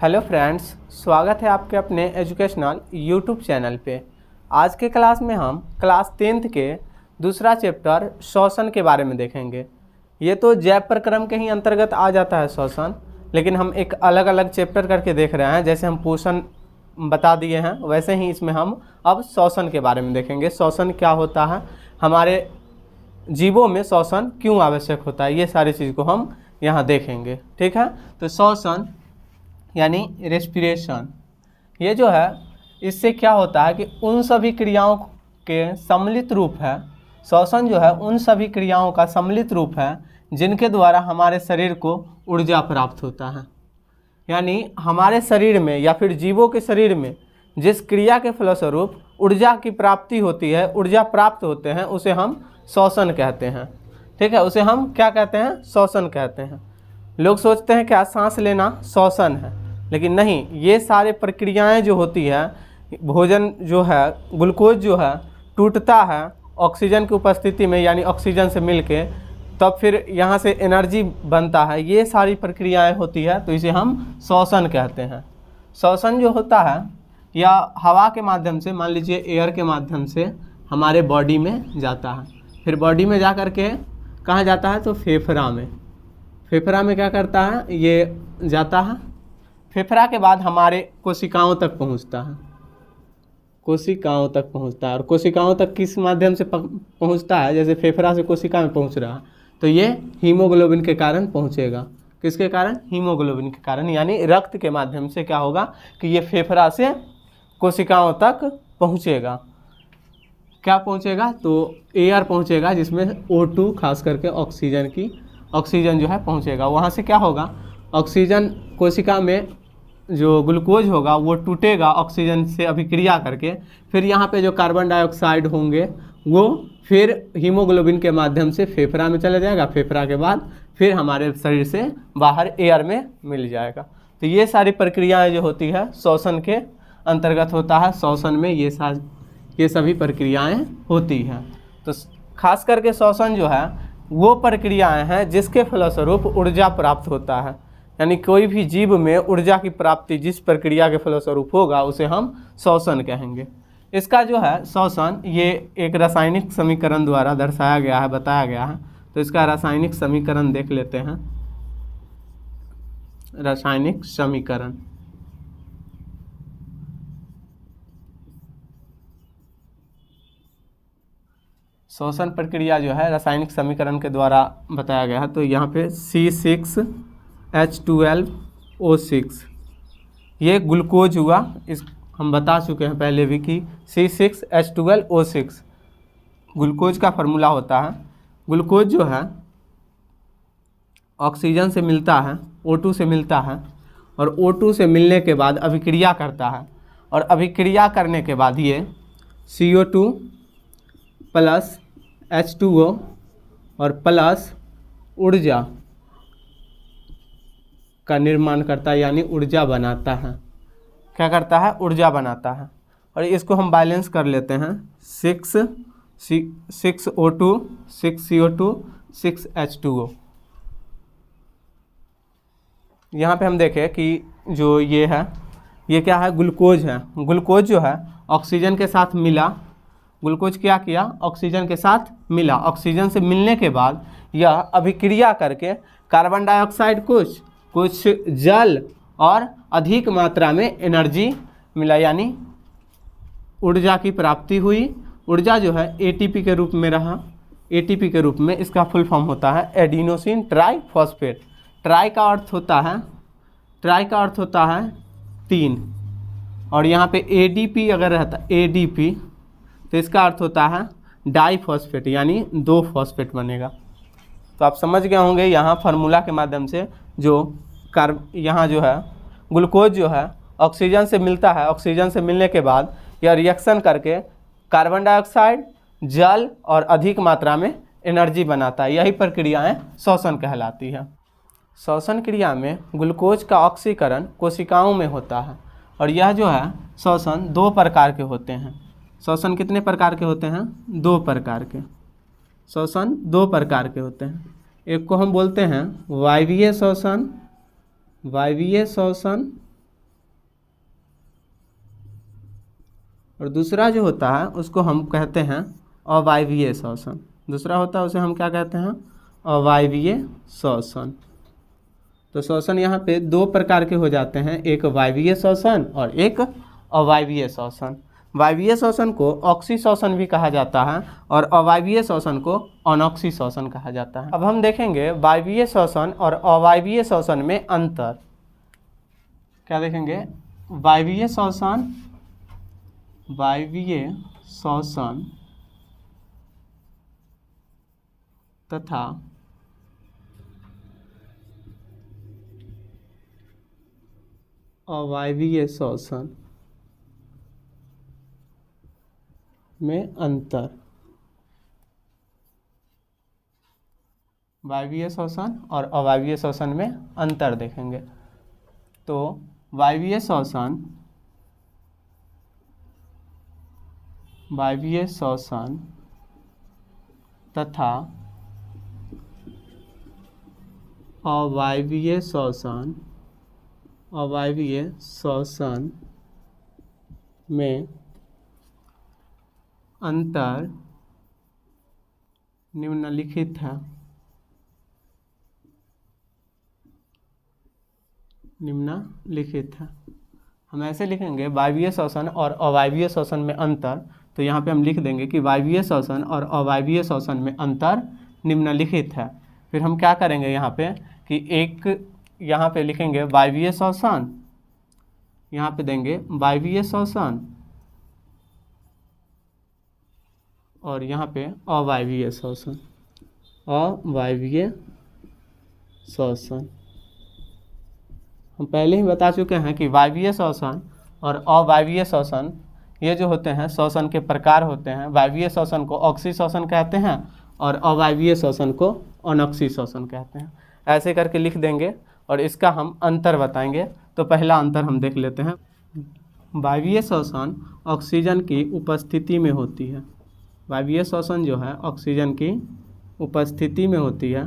Hello friends, स्वागत है आपके अपने एजुकेशनल यूट्यूब चैनल पे। आज के क्लास में हम क्लास 10th के दूसरा चैप्टर श्वसन के बारे में देखेंगे। ये तो जैव प्रक्रम के ही अंतर्गत आ जाता है श्वसन, लेकिन हम एक अलग अलग चैप्टर करके देख रहे हैं। जैसे हम पोषण बता दिए हैं, वैसे ही इसमें हम अब श्वसन के बारे में देखेंगे। श्वसन क्या होता है, हमारे जीवों में श्वसन क्यों आवश्यक होता है, ये सारी चीज़ को हम यहाँ देखेंगे। ठीक है, तो श्वसन यानी रेस्पिरेशन, ये जो है इससे क्या होता है कि उन सभी क्रियाओं के सम्मिलित रूप है। श्वसन जो है उन सभी क्रियाओं का सम्मिलित रूप है जिनके द्वारा हमारे शरीर को ऊर्जा प्राप्त होता है। यानी हमारे शरीर में या फिर जीवों के शरीर में जिस क्रिया के फलस्वरूप ऊर्जा की प्राप्ति होती है, ऊर्जा प्राप्त होते हैं, उसे हम श्वसन कहते हैं। ठीक है, उसे हम क्या कहते हैं, श्वसन कहते हैं। लोग सोचते हैं क्या सांस लेना श्वसन है, लेकिन नहीं, ये सारे प्रक्रियाएं जो होती है, भोजन जो है, ग्लूकोज जो है टूटता है ऑक्सीजन की उपस्थिति में, यानी ऑक्सीजन से मिलके तब फिर यहाँ से एनर्जी बनता है। ये सारी प्रक्रियाएं होती है, तो इसे हम श्वसन कहते हैं। श्वसन जो होता है या हवा के माध्यम से, मान लीजिए एयर के माध्यम से हमारे बॉडी में जाता है, फिर बॉडी में जा कर के कहाँ जाता है, तो फेफड़ा में। फेफड़ा में क्या करता है, ये जाता है, फेफड़ा के बाद हमारे कोशिकाओं तक पहुंचता है, कोशिकाओं तक पहुंचता है। और कोशिकाओं तक किस माध्यम से पहुंचता है, जैसे फेफड़ा से कोशिका में पहुंच रहा है, तो ये हीमोग्लोबिन के कारण पहुंचेगा। किसके कारण, हीमोग्लोबिन के कारण, यानी रक्त के माध्यम से क्या होगा कि ये फेफड़ा से कोशिकाओं तक पहुंचेगा। क्या पहुंचेगा, तो एयर पहुंचेगा, जिसमें O2 खास करके ऑक्सीजन जो है पहुंचेगा। वहाँ से क्या होगा, ऑक्सीजन कोशिका में जो ग्लूकोज होगा वो टूटेगा ऑक्सीजन से अभिक्रिया करके, फिर यहाँ पे जो कार्बन डाइऑक्साइड होंगे वो फिर हीमोग्लोबिन के माध्यम से फेफड़ा में चला जाएगा। फेफड़ा के बाद फिर हमारे शरीर से बाहर एयर में मिल जाएगा। तो ये सारी प्रक्रियाएँ जो होती है श्वसन के अंतर्गत होता है। श्वसन में ये सभी प्रक्रियाएँ होती हैं। तो खास करके श्वसन जो है वो प्रक्रियाएं हैं जिसके फलस्वरूप ऊर्जा प्राप्त होता है। यानी कोई भी जीव में ऊर्जा की प्राप्ति जिस प्रक्रिया के फलस्वरूप होगा उसे हम श्वसन कहेंगे। इसका जो है श्वसन, ये एक रासायनिक समीकरण द्वारा दर्शाया गया है, बताया गया है। तो इसका रासायनिक समीकरण देख लेते हैं। रासायनिक समीकरण, श्वसन प्रक्रिया जो है रासायनिक समीकरण के द्वारा बताया गया है। तो यहाँ पे C6H12O6 ये ग्लूकोज हुआ। इस हम बता चुके हैं पहले भी कि C6H12O6 ग्लूकोज का फार्मूला होता है। ग्लूकोज जो है ऑक्सीजन से मिलता है, O2 से मिलता है, और O2 से मिलने के बाद अभिक्रिया करता है, और अभिक्रिया करने के बाद ये CO2 प्लस H2O और प्लस ऊर्जा का निर्माण करता है, यानी ऊर्जा बनाता है। क्या करता है, ऊर्जा बनाता है। और इसको हम बैलेंस कर लेते हैं। 6O2 6CO2 6H2O। यहाँ पे हम देखें कि जो ये है, ये क्या है, ग्लूकोज है। ग्लूकोज जो है ऑक्सीजन के साथ मिला, ग्लूकोज क्या किया, ऑक्सीजन के साथ मिला। ऑक्सीजन से मिलने के बाद यह अभिक्रिया करके कार्बन डाइऑक्साइड कुछ जल और अधिक मात्रा में एनर्जी मिला, यानी ऊर्जा की प्राप्ति हुई। ऊर्जा जो है ATP के रूप में रहा। ATP के रूप में इसका फुल फॉर्म होता है एडिनोसिन ट्राइफॉस्फेट। ट्राई का अर्थ होता है 3, और यहाँ पे ADP अगर रहता ADP तो इसका अर्थ होता है डाइफॉस्फेट, यानी 2 फॉस्फेट बनेगा। तो आप समझ गए होंगे यहाँ फार्मूला के माध्यम से जो यहाँ जो है ग्लूकोज जो है ऑक्सीजन से मिलता है, ऑक्सीजन से मिलने के बाद यह रिएक्शन करके कार्बन डाइऑक्साइड, जल और अधिक मात्रा में एनर्जी बनाता है। यही प्रक्रियाएं श्वसन कहलाती है। श्वसन क्रिया में ग्लूकोज का ऑक्सीकरण कोशिकाओं में होता है। और यह जो है श्वसन 2 प्रकार के होते हैं। श्वसन कितने प्रकार के होते हैं, 2 प्रकार के। श्वसन 2 प्रकार के होते हैं। एक को हम बोलते हैं वायवीय श्वसन, और दूसरा जो होता है उसको हम कहते हैं अवायवीय श्वसन। दूसरा होता है उसे हम क्या कहते हैं, अवायवीय श्वसन। तो श्वसन यहाँ पे दो प्रकार के हो जाते हैं, एक वायवीय श्वसन और एक अवायवीय श्वसन। वायवीय श्वसन को ऑक्सी श्वसन भी कहा जाता है और अवायवीय श्वसन को अनॉक्सी श्वसन कहा जाता है। अब हम देखेंगे वायवीय श्वसन और अवायवीय श्वसन में अंतर। क्या देखेंगे, वायवीय श्वसन तथा अवायवीय श्वसन में अंतर। वायवीय श्वसन और अवायवीय श्वसन में अंतर देखेंगे। तो वायवीय श्वसन तथा अवायवीय श्वसन में अंतर निम्नलिखित है। हम ऐसे लिखेंगे वायवीय श्वसन और अवायवीय श्वसन में अंतर। तो यहाँ पे हम लिख देंगे कि वायवीय श्वसन और अवायवीय श्वसन में अंतर निम्नलिखित है। फिर हम क्या करेंगे यहाँ पे कि एक यहाँ पे लिखेंगे वायवीय श्वसन, यहाँ पे देंगे वायवीय श्वसन और यहाँ पे अवायवीय श्वसन। हम पहले ही बता चुके हैं कि वायवीय श्वसन और अवायवीय श्वसन ये जो होते हैं श्वसन के प्रकार होते हैं। वायवीय श्वसन को ऑक्सी श्वसन कहते हैं और अवायवीय श्वसन को अनॉक्सी श्वसन कहते हैं। ऐसे करके लिख देंगे और इसका हम अंतर बताएंगे। तो पहला अंतर हम देख लेते हैं। वायवीय श्वसन ऑक्सीजन की उपस्थिति में होती है। वायवीय श्वसन जो है ऑक्सीजन की उपस्थिति में होती है।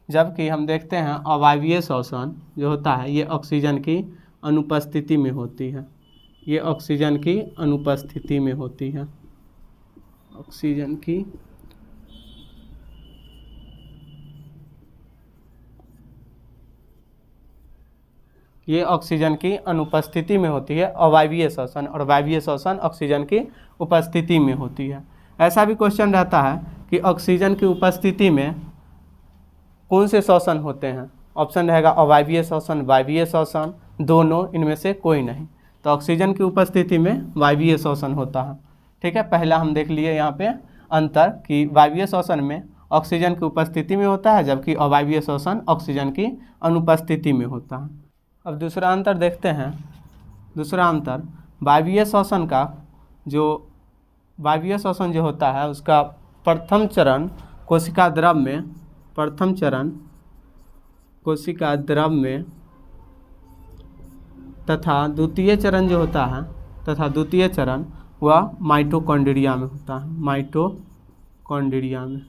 जबकि हम देखते हैं अवायवीय श्वसन जो होता है ये ऑक्सीजन की अनुपस्थिति में होती है। ये ऑक्सीजन की अनुपस्थिति में होती है। ये ऑक्सीजन की अनुपस्थिति में होती है अवायवीय श्वसन, और वायवीय श्वसन ऑक्सीजन की उपस्थिति में होती है। ऐसा भी क्वेश्चन रहता है कि ऑक्सीजन की उपस्थिति में कौन से श्वसन होते हैं। ऑप्शन रहेगा अवायवीय श्वसन, वायवीय श्वसन, दोनों, इनमें से कोई नहीं। तो ऑक्सीजन की उपस्थिति में वायवीय श्वसन होता है। ठीक है, पहला हम देख लिए यहाँ पे अंतर कि वायवीय श्वसन में ऑक्सीजन की उपस्थिति में होता है जबकि अवायवीय श्वसन ऑक्सीजन की अनुपस्थिति में होता है। अब दूसरा अंतर देखते हैं। दूसरा अंतर वायवीय श्वसन का जो वायवीय श्वसन जो होता है उसका प्रथम चरण कोशिका द्रव में तथा द्वितीय चरण जो होता है वह माइटोकॉन्ड्रिया में होता है। माइटोकॉन्ड्रिया में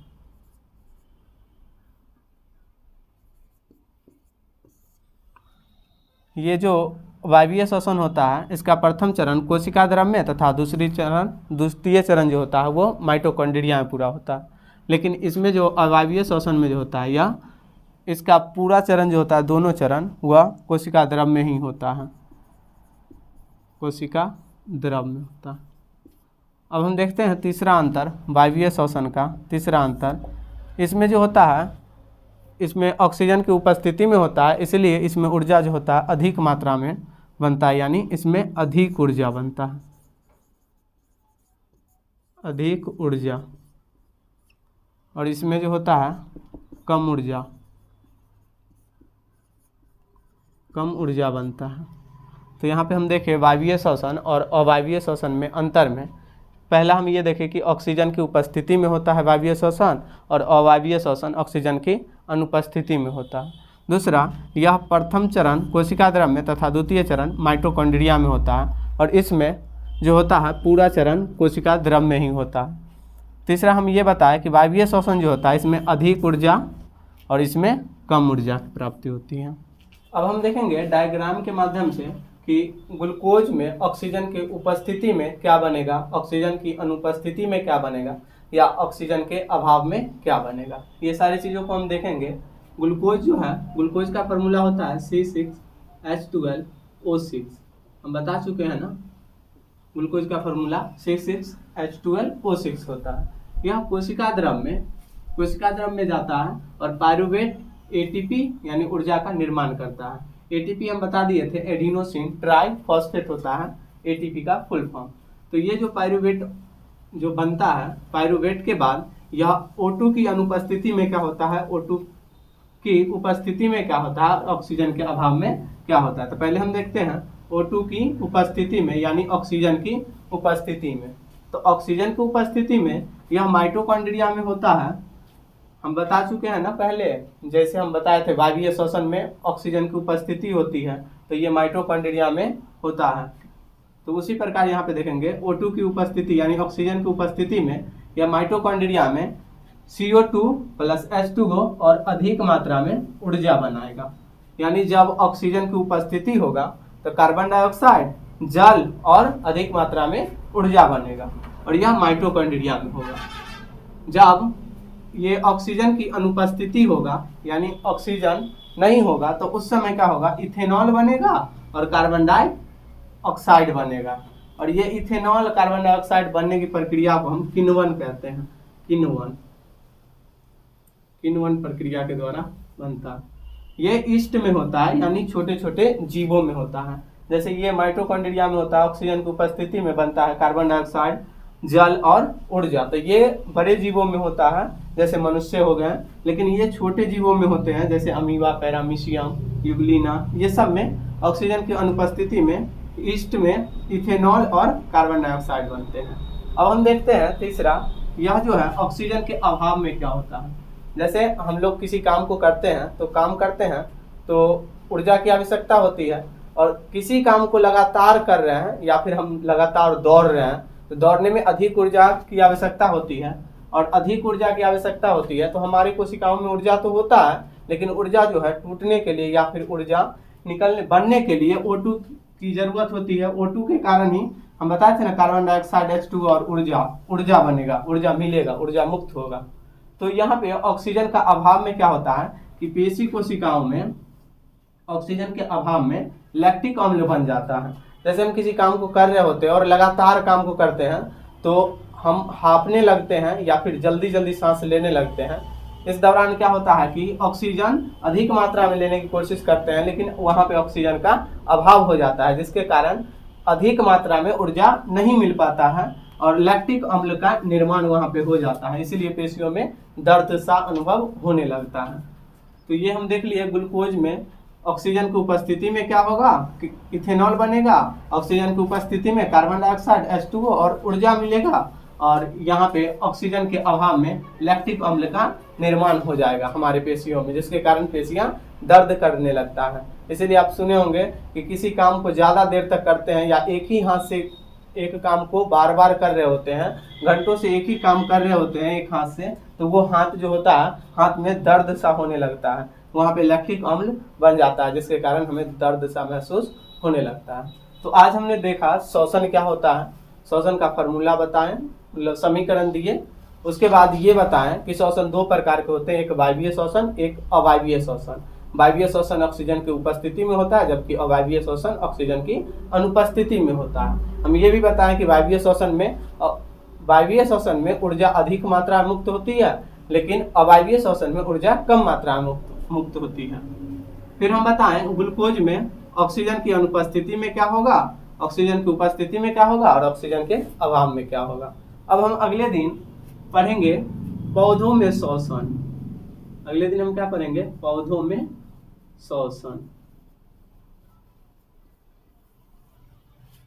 ये जो वायवीय श्वसन होता है इसका प्रथम चरण कोशिका द्रव में तथा द्वितीय चरण जो होता है वो माइटोकॉन्ड्रिया में पूरा होता है। लेकिन इसमें जो अवायवीय श्वसन में जो होता है या इसका पूरा चरण जो होता है, दोनों चरण, वह कोशिका द्रव में ही होता है। कोशिका द्रव में होता है। अब हम देखते हैं तीसरा अंतर वायवीय श्वसन का। तीसरा अंतर इसमें जो होता है इसमें ऑक्सीजन की उपस्थिति में होता है, इसलिए इसमें ऊर्जा जो होता है अधिक मात्रा में बनता है, यानी इसमें अधिक ऊर्जा बनता है। अधिक ऊर्जा। और इसमें जो होता है कम ऊर्जा बनता है। तो यहाँ पे हम देखें वायवीय श्वसन और अवायवीय श्वसन में अंतर में पहला हम ये देखें कि ऑक्सीजन की उपस्थिति में होता है वायवीय श्वसन और अवायवीय श्वसन ऑक्सीजन की अनुपस्थिति में होता है। दूसरा, यह प्रथम चरण कोशिका द्रव में तथा द्वितीय चरण माइटोकॉन्ड्रिया में होता है और इसमें जो होता है पूरा चरण कोशिका द्रव में ही होता है। तीसरा, हम ये बताएं कि वायवीय श्वसन जो होता है इसमें अधिक ऊर्जा और इसमें कम ऊर्जा की प्राप्ति होती है। अब हम देखेंगे डायग्राम के माध्यम से कि ग्लूकोज में ऑक्सीजन की उपस्थिति में क्या बनेगा, ऑक्सीजन की अनुपस्थिति में क्या बनेगा, या ऑक्सीजन के अभाव में क्या बनेगा। ये सारी चीज़ों को हम देखेंगे। ग्लूकोज जो है, ग्लूकोज का फार्मूला होता है C6H12O6। हम बता चुके हैं ना, ग्लूकोज का फार्मूला C6H12O6 होता है। यह कोशिका द्रव में जाता है और पायरुवेट ATP यानी ऊर्जा का निर्माण करता है। ATP हम बता दिए थे, एडिनोसिन ट्राइफॉस्फेट होता है ATP का फुल फॉर्म। तो ये जो पायरुवेट जो बनता है, पायरुवेट के बाद यह O2 की अनुपस्थिति में क्या होता है, O2 की उपस्थिति में क्या होता है, ऑक्सीजन के अभाव में क्या होता है। तो पहले हम देखते हैं O2 की उपस्थिति में यानी ऑक्सीजन की उपस्थिति में। तो ऑक्सीजन की उपस्थिति में यह माइटोकॉन्ड्रिया में होता है। हम बता चुके हैं ना पहले, जैसे हम बताए थे वायवीय श्वसन में ऑक्सीजन की उपस्थिति होती है, तो ये माइटोकॉन्ड्रिया में होता है। तो उसी प्रकार यहाँ पे देखेंगे O2 की उपस्थिति यानी ऑक्सीजन की उपस्थिति में या माइटोकॉन्ड्रिया में CO2 प्लस H2O और अधिक मात्रा में ऊर्जा बनाएगा। यानी जब ऑक्सीजन की उपस्थिति होगा तो कार्बन डाइऑक्साइड, जल और अधिक मात्रा में ऊर्जा बनेगा, और यह माइटोकॉन्ड्रिया में होगा। जब ये ऑक्सीजन की अनुपस्थिति होगा यानी ऑक्सीजन नहीं होगा तो उस समय क्या होगा, इथेनॉल बनेगा और कार्बन डाइऑक्साइड बनेगा। और ये इथेनॉल कार्बन डाइऑक्साइड बनने की प्रक्रिया को हम किण्वन कहते हैं। किण्वन प्रक्रिया के द्वारा बनता है। ये ईस्ट में होता है यानी छोटे छोटे जीवों में होता है। जैसे ये माइटोकॉन्ड्रिया में होता है, ऑक्सीजन की उपस्थिति में बनता है कार्बन डाइऑक्साइड, जल और ऊर्जा। तो ये बड़े जीवों में होता है जैसे मनुष्य हो गए, लेकिन ये छोटे जीवों में होते हैं जैसे अमीबा, पैरामीशियम, यूग्लिना। ये सब में ऑक्सीजन की अनुपस्थिति में ईस्ट में इथेनॉल और कार्बन डाइऑक्साइड बनते हैं। अब हम देखते हैं तीसरा, यह जो है ऑक्सीजन के अभाव में क्या होता है। जैसे हम लोग किसी काम को करते हैं तो ऊर्जा की आवश्यकता होती है, और किसी काम को लगातार कर रहे हैं या फिर हम लगातार दौड़ रहे हैं तो दौड़ने में अधिक ऊर्जा की आवश्यकता होती है, और अधिक ऊर्जा की आवश्यकता होती है तो हमारी कोशिकाओं में ऊर्जा तो होता है, लेकिन ऊर्जा जो है टूटने के लिए या फिर ऊर्जा बनने के लिए O2 की जरूरत होती है। O2 के कारण ही हम बताए थे ना, कार्बन डाइऑक्साइड, H2 और ऊर्जा बनेगा, ऊर्जा मिलेगा, ऊर्जा मुक्त होगा। तो यहाँ पे ऑक्सीजन का अभाव में क्या होता है कि पेशी कोशिकाओं में ऑक्सीजन के अभाव में लैक्टिक अम्ल बन जाता है। जैसे हम किसी काम को कर रहे होते हैं और लगातार काम को करते हैं तो हम हाँफने लगते हैं या फिर जल्दी जल्दी सांस लेने लगते हैं। इस दौरान क्या होता है कि ऑक्सीजन अधिक मात्रा में लेने की कोशिश करते हैं, लेकिन वहाँ पे ऑक्सीजन का अभाव हो जाता है, जिसके कारण अधिक मात्रा में ऊर्जा नहीं मिल पाता है और लैक्टिक अम्ल का निर्माण वहाँ पे हो जाता है। इसीलिए पेशियों में दर्द सा अनुभव होने लगता है। तो ये हम देख लिए ग्लूकोज में ऑक्सीजन की उपस्थिति में क्या होगा, इथेनॉल बनेगा, ऑक्सीजन की उपस्थिति में कार्बन डाइऑक्साइड, H2O और ऊर्जा मिलेगा, और यहाँ पे ऑक्सीजन के अभाव में लैक्टिक अम्ल का निर्माण हो जाएगा हमारे पेशियों में, जिसके कारण पेशियां दर्द करने लगता है। इसीलिए आप सुने होंगे कि किसी काम को ज़्यादा देर तक करते हैं या एक ही हाथ से एक काम को बार बार कर रहे होते हैं, घंटों से एक ही काम कर रहे होते हैं एक हाथ से, तो वो हाथ जो होता है हाथ में दर्द सा होने लगता है, वहाँ पे लैक्टिक अम्ल बन जाता है, जिसके कारण हमें दर्द सा महसूस होने लगता है। तो आज हमने देखा श्वसन क्या होता है, श्वसन का फार्मूला बताएं, मतलब समीकरण दिए। उसके बाद ये बताएं कि श्वसन दो प्रकार के होते हैं, एक वायवीय श्वसन, एक अवायवीय श्वसन। वायवीय श्वसन ऑक्सीजन की उपस्थिति में होता है, जबकि अवायवीय श्वसन ऑक्सीजन की अनुपस्थिति में होता है। हम ये भी बताएं कि वायवीय श्वसन में ऊर्जा अधिक मात्रा में मुक्त होती है, लेकिन अवायवीय श्वसन में ऊर्जा कम मात्रा में मुक्त होती है। फिर हम बताएं ग्लूकोज में ऑक्सीजन की अनुपस्थिति में क्या होगा, ऑक्सीजन की उपस्थिति में क्या होगा और ऑक्सीजन के अभाव में क्या होगा। अब हम अगले दिन पढ़ेंगे पौधों में श्वसन। अगले दिन हम क्या पढ़ेंगे, पौधों में श्वसन।